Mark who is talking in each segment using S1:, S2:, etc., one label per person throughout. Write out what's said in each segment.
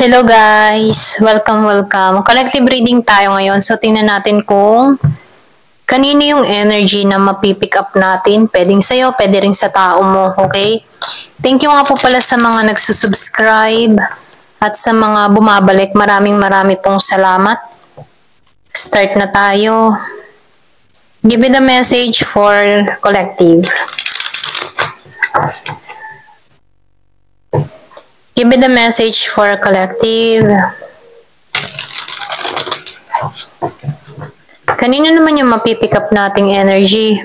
S1: Hello guys! Welcome! Collective reading tayo ngayon. So, tingnan natin kung kanino yung energy na mapipick up natin. Pwedeng sa'yo, pwede rin sa tao mo. Okay? Thank you nga po pala sa mga nagsusubscribe at sa mga bumabalik. Maraming pong salamat. Start na tayo. Give me the message for collective. Give me the message for collective. Kanino naman yung mapipick up nating energy?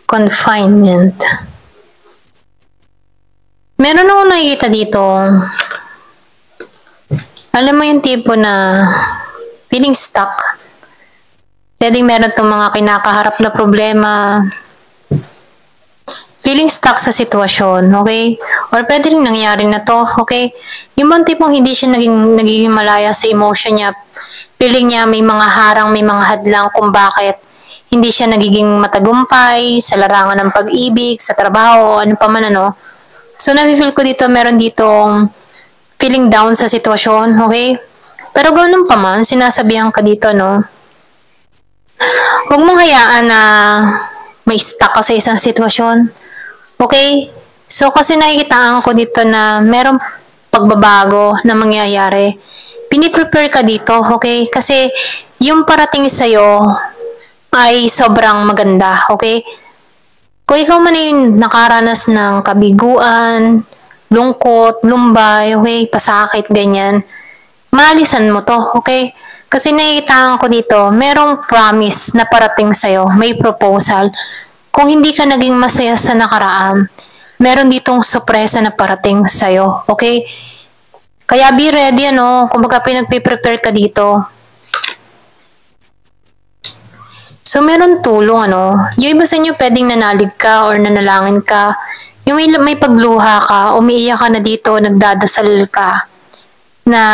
S1: Confinement. Meron akong nakikita dito. Alam mo yung tipo na feeling stuck. Pwedeng meron itong mga kinakaharap na problema. Feeling stuck sa sitwasyon, okay? Or pwede rin nangyari na to, okay? Yung bang tipong hindi siya nagiging malaya sa emotion niya. Feeling niya may mga harang, may mga hadlang kung bakit hindi siya nagiging matagumpay sa larangan ng pag-ibig, sa trabaho, ano pa man ano. So, nafe-feel ko dito, meron ditong feeling down sa sitwasyon, okay? Pero ganun pa man, sinasabihan ka dito, no? Huwag mong hayaan na may stuck ka sa isang sitwasyon. Okay? So, kasi nakikitaan ko dito na merong pagbabago na mangyayari. Piniprepare ka dito, okay? Kasi yung parating sa'yo ay sobrang maganda, okay? Kung ikaw man ay nakaranas ng kabiguan, lungkot, lumbay, okay? Pasakit, ganyan. Maalisan mo to, okay? Kasi nakikitaan ko dito, merong promise na parating sa'yo, may proposal. Kung hindi ka naging masaya sa nakaraan, meron ditong sorpresa na parating sa'yo, okay? Kaya be ready, ano, kumbaga pinagpiprepare ka dito. So, meron tulong, ano. Yung iba sa inyo, pwedeng nanalig ka or nanalangin ka. Yung may pagluha ka, umiiyak ka na dito, nagdadasal ka, na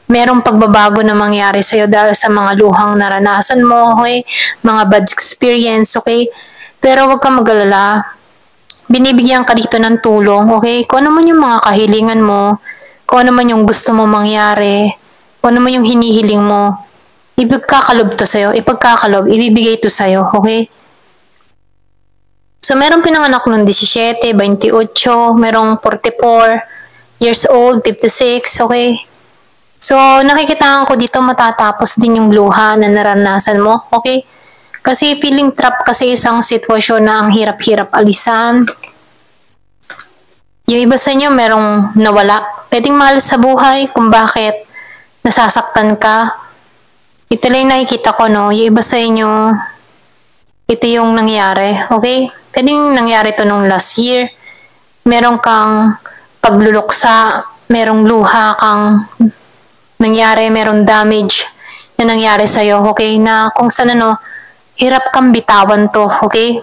S1: merong pagbabago na mangyari sa'yo dahil sa mga luhang naranasan mo, okay? Mga bad experience, okay? Pero huwag kang mag-alala. Binibigyan ka dito ng tulong, okay? Kung ano man yung mga kahilingan mo, kung ano man yung gusto mo mangyari, kung ano man yung hinihiling mo, ipagkakalob to sa'yo, ibibigay to sa'yo, okay? So, merong pinanganak ng 17, 28, merong 44 years old, 56, okay? So, nakikitaan ko dito matatapos din yung luha na naranasan mo, okay? Kasi feeling trap kasi isang sitwasyon na ang hirap-hirap alisan. Yung iba sa inyo merong nawala. Pwedeng mahal sa buhay kung bakit nasasaktan ka. Ito lang nakikita ko, no? Yung iba sa inyo, ito yung nangyari, okay? Pwedeng nangyari to nung last year. Meron kang pagluluksa, merong luha kang nangyari, meron damage na nangyari sa'yo, okay? Na kung saan ano, hirap kang bitawan to, okay?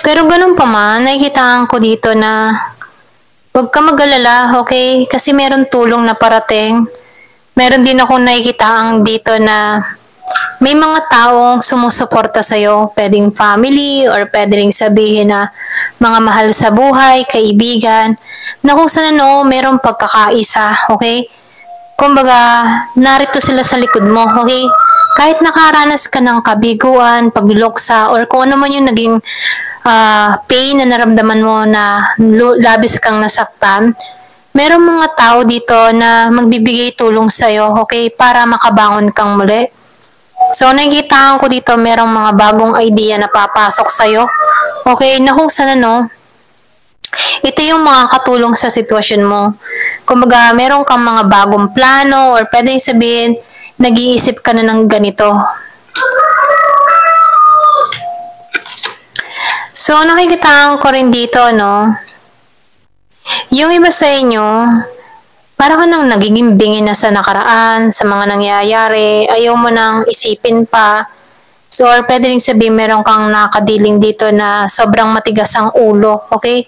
S1: Pero ganun pa man, nakikitaan ko dito na huwag ka mag-alala, okay? Kasi meron tulong na parating. Meron din akong nakikitaang dito na may mga taong sumusuporta sa'yo, pwedeng family or pwedeng sabihin na mga mahal sa buhay, kaibigan, na kung saan ano, merong pagkakaisa, okay? Kumbaga, narito sila sa likod mo, okay? Kahit nakaranas ka ng kabiguan, pagluloksa, or kung ano man yung naging pain na naramdaman mo na labis kang nasaktan, merong mga tao dito na magbibigay tulong sa'yo, okay? Para makabangon kang muli. So, nakikita ko dito, merong mga bagong idea na papasok sa'yo. Okay, na kung saan ano, ito yung mga katulong sa sitwasyon mo. Kumbaga, meron kang mga bagong plano or pwedeng sabihin, nag-iisip ka na ng ganito. So, nakikita ko rin dito, no, yung iba sa inyo, para ka nang nagiging bingi na sa nakaraan, sa mga nangyayari, ayaw mo nang isipin pa. So, or pwede rin sabihin meron kang nakadiling dito na sobrang matigas ang ulo, okay?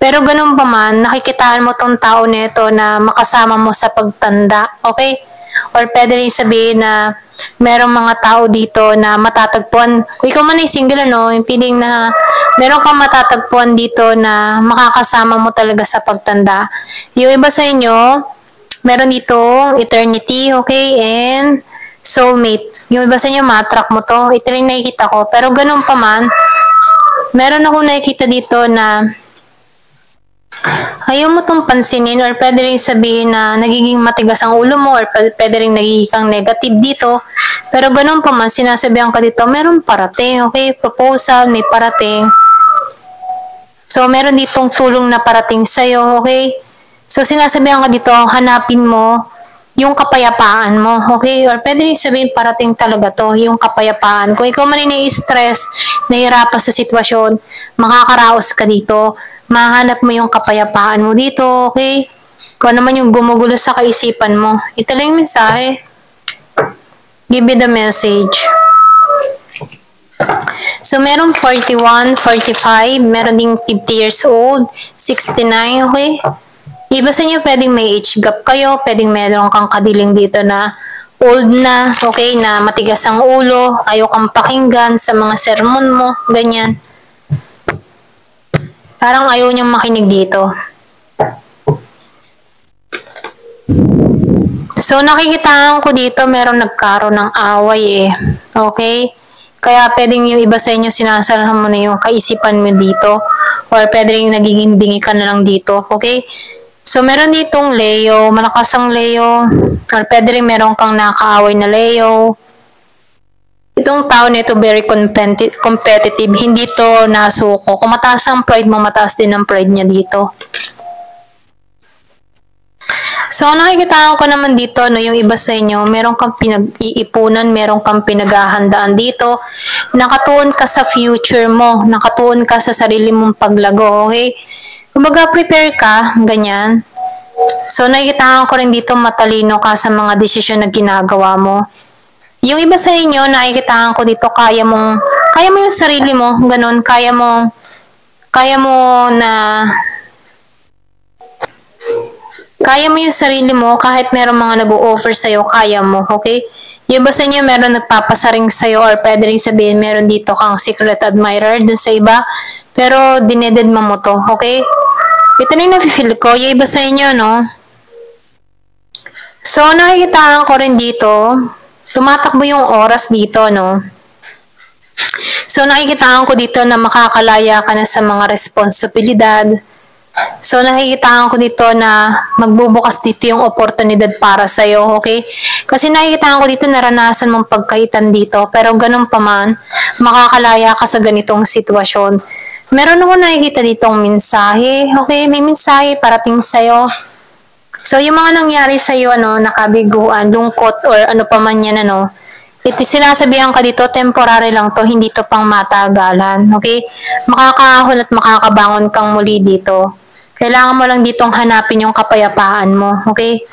S1: Pero ganun pa man, nakikitaan mo tong tao nito na makasama mo sa pagtanda, okay? or pwede rin sabihin na merong mga tao dito na matatagpuan. Kung ikaw man ay single, ano, yung feeling na meron kang matatagpuan dito na makakasama mo talaga sa pagtanda. Yung iba sa inyo, meron dito eternity, okay, and soulmate. Yung iba sa inyo, matrack mo to. Ito rin nakikita ko. Pero ganun pa man, meron ako nakikita dito na ayaw mo tong pansinin or pwede rin sabihin na nagiging matigas ang ulo mo or pwede rin nagiging kang negative dito. Pero ganun pa man, sinasabihan ka dito, meron parating, okay? Proposal, may parating. So, meron ditong tulong na parating sa'yo, okay? So, sinasabihan ka dito, hanapin mo yung kapayapaan mo, okay? Or pwede rin sabihin, parating talaga to, yung kapayapaan. Kung ikaw man ay stress nahihirapan sa sitwasyon, makakaraos ka dito, mahanap mo yung kapayapaan mo dito, okay? Kung ano man yung gumugulo sa kaisipan mo, ito lang yung mensahe. Give me the message. So, meron 41, 45, meron ding 50 years old, 69, okay? Iba sa inyo, pwedeng may age gap kayo, pwedeng meron kang kadiling dito na old na, okay, na matigas ang ulo, ayaw kang pakinggan sa mga sermon mo, ganyan. Parang ayaw niyang makinig dito. So, nakikitaan ko dito, meron nagkaroon ng away eh. Okay? Kaya pwedeng yung iba sa inyo, sinasarahan mo na yung kaisipan mo dito. Or pwedeng nagiging bingi ka na lang dito. Okay? So, meron ditong Leo, malakas ang Leo. Or pwede rin meron kang nakaaway na Leo. Itong tao nito very competitive. Hindi to nasuko. Kung mataas ang pride mo, mataas din ang pride niya dito. So, nakikita ko naman dito, no, yung iba sa inyo, meron kang pinag-iipunan, meron kang pinaghahandaan dito. Nakatuon ka sa future mo. Nakatuon ka sa sarili mong paglago, okay? Kumbaga, prepare ka, ganyan. So, nakikita ko rin dito matalino ka sa mga desisyon na ginagawa mo. Yung iba sa inyo, nakikita ko dito, kaya mo yung sarili mo, ganun, kaya mo yung sarili mo, kahit meron mga nag-o-offer sa'yo, kaya mo, okay? Yung iba sa inyo, meron nagpapasaring sa'yo, or pwede rin sabihin, meron dito kang secret admirer dun sa iba, pero dinededma mo to, okay? Ito na yung nafe-feel ko. Yung iba sa inyo, no? So, nakikitaan ko rin dito, tumatakbo yung oras dito, no? So, nakikitaan ko dito na makakalaya ka na sa mga responsibilidad. So, nakikitaan ko dito na magbubukas dito yung oportunidad para sa'yo, okay? Kasi nakikitaan ko dito naranasan mong pagkaitan dito, pero ganun pa man, makakalaya ka sa ganitong sitwasyon. Meron ako nakikita ditong mensahe. Okay, may mensahe parating sa'yo. So, yung mga nangyari sa'yo, ano, nakabiguan, lungkot, or ano pa man yan, ano, sinasabihan ka dito, temporary lang to, hindi to pang matagalan. Okay? Makakaahon at makakabangon kang muli dito. Kailangan mo lang ditong hanapin yung kapayapaan mo. Okay?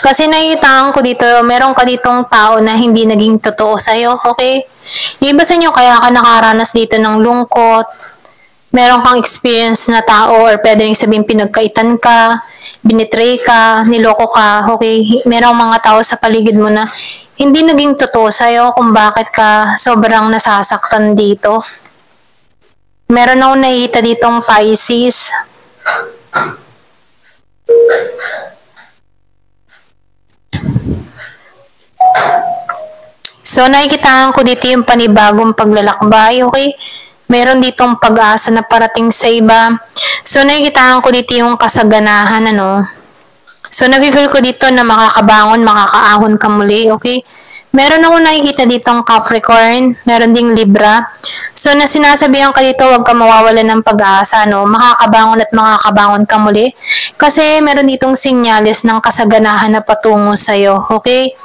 S1: Kasi nakikitaan ko dito, meron ka ditong tao na hindi naging totoo sa'yo, okay? Yung iba sa inyo, kaya ka nakaranas dito ng lungkot, meron kang experience na tao, or pwede rin sabihin pinagkaitan ka, binitray ka, niloko ka, okay? Merong mga tao sa paligid mo na hindi naging totoo sa'yo kung bakit ka sobrang nasasaktan dito. Meron akong nakikita ditong Pisces. So, nakikitaan ko dito yung panibagong paglalakbay, okay? Meron ditong pag-asa na parating sa iba. So, nakikitaan ko dito yung kasaganahan, ano? So, nafe-feel ko dito na makakabangon, makakaahon ka muli, okay? Meron ako nakikita ditong Capricorn, meron ding Libra. So, na sinasabihan ka dito, huwag ka mawawalan ng pag-asa, no? Makakabangon at makakabangon ka muli. Kasi meron ditong senyales ng kasaganahan na patungo sa'yo, okay?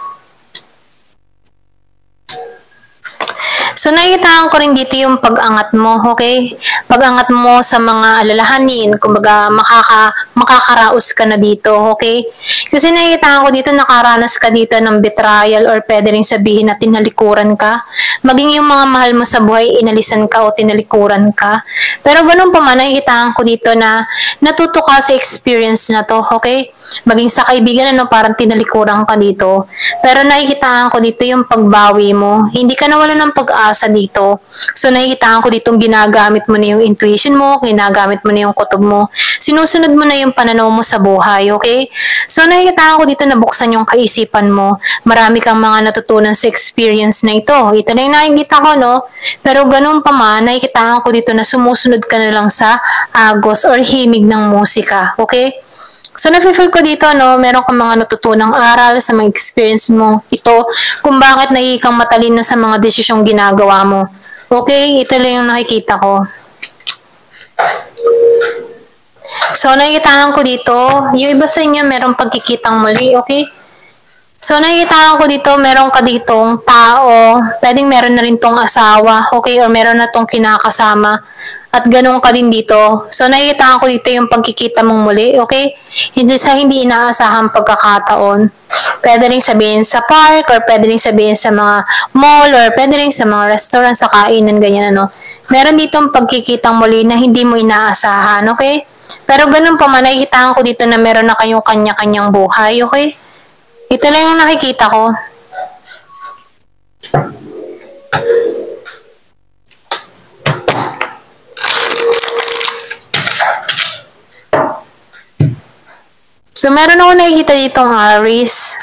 S1: So, nakikitaan ko rin dito yung pag-angat mo, okay? Pag-angat mo sa mga alalahanin, kumbaga makakaraos ka na dito, okay? Kasi nakikitaan ko dito, nakaranas ka dito ng betrayal, or pwede rin sabihin na tinalikuran ka. Maging yung mga mahal mo sa buhay, inalisan ka o tinalikuran ka. Pero ganun pa man, nakikitaan ko dito na natuto ka sa experience na to, okay? maging sa kaibigan, ano, parang tinalikuran ka dito. Pero nakikitaan ko dito yung pagbawi mo. Hindi ka nawalan ng pag-asa dito. So nakikitaan ko dito ginagamit mo na yung intuition mo, ginagamit mo na yung kutob mo. Sinusunod mo na yung pananaw mo sa buhay, okay? So nakikitaan ko dito na buksan yung kaisipan mo. Marami kang mga natutunan sa experience na ito. Ito na yung nakikita ko, no? Pero ganun pa man, nakikitaan ko dito na sumusunod ka na lang sa agos or himig ng musika, okay? So, nafe-feel ko dito, no, meron kang mga natutunang aral sa mga experience mo. Ito, kung bakit nagiging kang matalino sa mga desisyong ginagawa mo. Okay, ito lang yung nakikita ko. So, nakikitaan ko dito, yung iba sa inyo merong pagkikitang muli, okay? So, nakikitaan ko dito, meron ka ditong tao, pwedeng meron na rin tong asawa, okay? Or meron na tong kinakasama. At ganun ka din dito. So, nakikitaan ko dito yung pagkikita mong muli, okay? Hindi sa hindi inaasahang pagkakataon. Pwede rin sabihin sa park, or pwede rin sabihin sa mga mall, or pwede rin sa mga restaurant, sa kainan, ganyan, ano. Meron ditong pagkikitang muli na hindi mo inaasahan, okay? Pero ganun pa man, nakikitaan ko dito na meron na kayong kanya-kanyang buhay, okay? Ito lang yung nakikita ko. So, meron ako nakikita ditong Aries.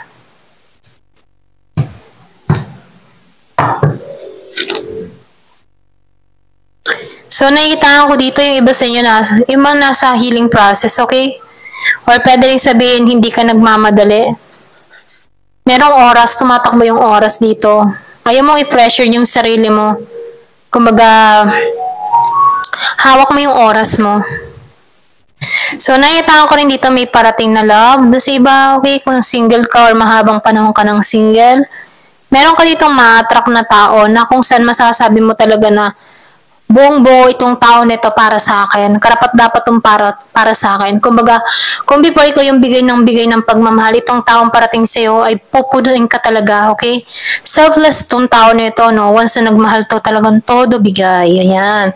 S1: So, nakikita ko dito yung iba sa inyo na, ibang nasa healing process, okay? Or pwede rin sabihin, hindi ka nagmamadali. Merong oras, tumatakbo yung oras dito. Ayaw mong i-pressure yung sarili mo. Kumbaga, hawak mo yung oras mo. So, nakita ko rin dito may parating na love. Doon sa iba, okay, kung single ka or mahabang panahon ka ng single, meron ka ditong ma-attract na tao na kung saan masasabi mo talaga na buong buo itong tao nito para sa akin. Karapat dapat itong para sa akin. Kumbaga, kung before ikaw yung bigay ng pagmamahal, itong taong parating sa'yo ay pupunuin ka talaga, okay? Selfless itong tao nito, no? Once na nagmahal to, talagang todo bigay. Ayan.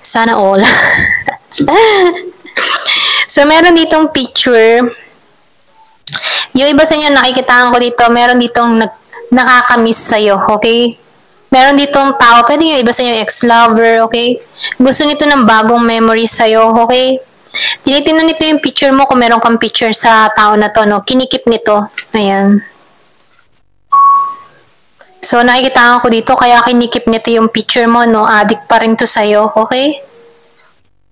S1: Sana all. So, meron ditong picture. Yung iba sa inyo, nakikitaan ko dito, meron ditong nakakamiss sa'yo, okay? Meron ditong tao, pwede yung iba sa inyo ex-lover, okay? Gusto nito ng bagong memories sa'yo, okay? Tinitingnan nito yung picture mo kung meron kang picture sa tao na to, no? Kinikip nito. Ayan. So, nakikitaan ko dito, kaya kinikip nito yung picture mo, no? Addict pa rin to sa'yo, okay?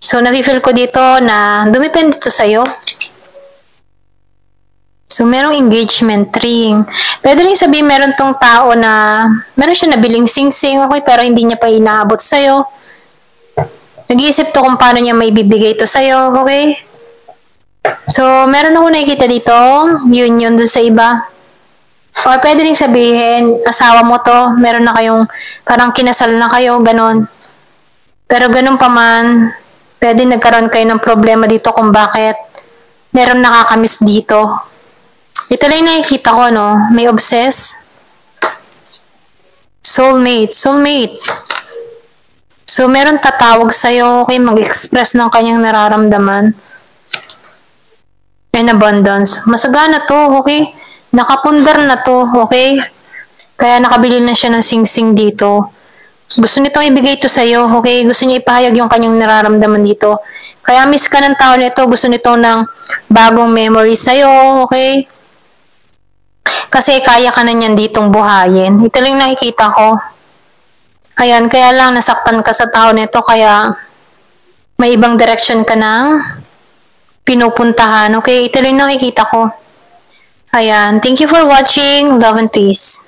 S1: So, nafe-feel ko dito na dumipende to sa'yo. So, merong engagement ring. Pwede rin sabihin meron tong tao na meron siya nabiling sing-sing, okay, pero hindi niya pa inaabot sa'yo. Nag-iisip to kung paano niya maibibigay to sa'yo, okay? So, meron ako nakikita dito, union dun sa iba. Or pwede rin sabihin, asawa mo to, meron na kayong, parang kinasal na kayo, ganon. Pero ganon pa man, pwede nagkaroon kayo ng problema dito kung bakit meron nakakamiss dito. Ito lang yung nakikita ko, no? May obsess. Soulmate. So, meron tatawag sa'yo, okay, mag-express ng kanyang nararamdaman. And abundance. Masagana to, okay? Nakapundar na to, okay? Kaya nakabili na siya ng sing-sing dito. Gusto nitong ibigay to sa'yo, okay? Gusto niya ipahayag yung kanyang nararamdaman dito. Kaya miss ka ng tao nito, gusto nito ng bagong memory sa'yo, okay? Kasi kaya ka na niyan ditong buhayin. Ito lang nakikita ko. Ayan, kaya lang nasaktan ka sa tao nito, kaya may ibang direction ka na pinupuntahan, okay? Ito lang nakikita ko. Ayan, thank you for watching. Love and peace.